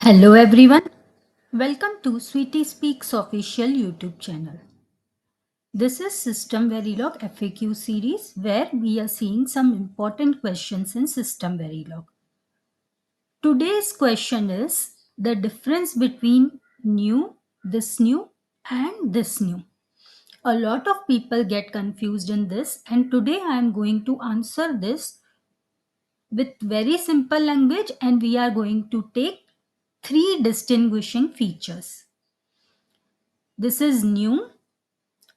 Hello everyone. Welcome to Sweetie Speaks official YouTube channel. This is System Verilog FAQ series where we are seeing some important questions in System Verilog. Today's question is the difference between new and this new. A lot of people get confused in this and today I am going to answer this with very simple language and we are going to take three distinguishing features. This is new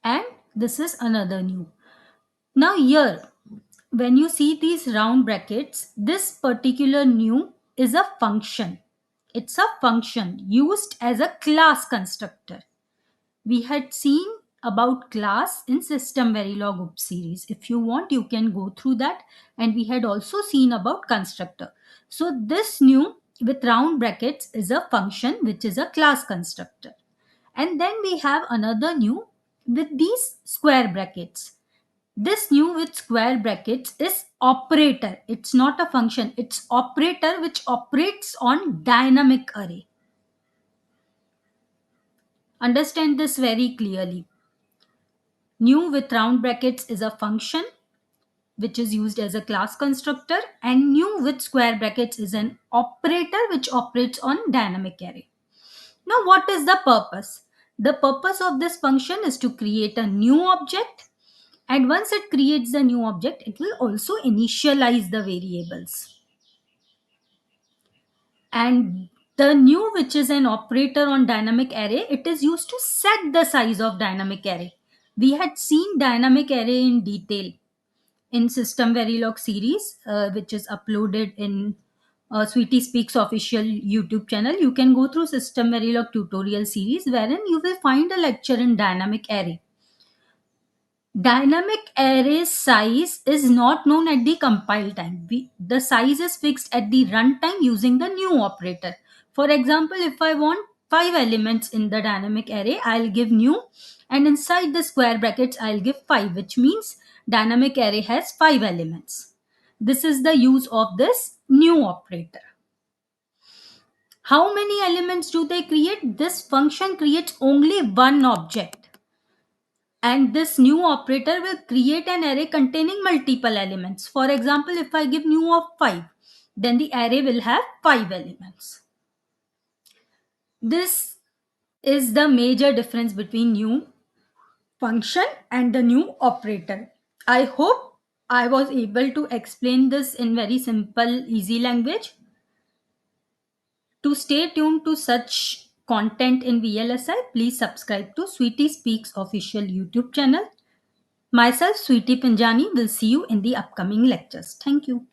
and this is another new. Now here, when you see these round brackets, this particular new is a function. It's a function used as a class constructor. We had seen about class in System Verilog UP series. If you want, you can go through that. And we had also seen about constructor. So this new with round brackets is a function which is a class constructor. And then we have another new with these square brackets. This new with square brackets is operator. It's not a function, it's operator which operates on dynamic array. Understand this very clearly. New with round brackets is a function which is used as a class constructor, and new with square brackets is an operator which operates on dynamic array. Now, what is the purpose? The purpose of this function is to create a new object, and once it creates the new object, it will also initialize the variables. And the new, which is an operator on dynamic array, it is used to set the size of dynamic array. We had seen dynamic array in detail in System Verilog series, which is uploaded in Sweetie Speaks official YouTube channel. You can go through System Verilog tutorial series, wherein you will find a lecture in dynamic array. Dynamic array size is not known at the compile time. The size is fixed at the runtime using the new operator. For example, if I want 5 elements in the dynamic array, I'll give new, and inside the square brackets, I'll give 5, which means dynamic array has 5 elements. This is the use of this new operator. How many elements do they create? This function creates only one object. And this new operator will create an array containing multiple elements. For example, if I give new of 5, then the array will have 5 elements. This is the major difference between new function and the new operator. I hope I was able to explain this in very simple, easy language. To stay tuned to such content in VLSI, please subscribe to Sweetie Speaks official YouTube channel. Myself, Sweetie Pinjani, will see you in the upcoming lectures. Thank you.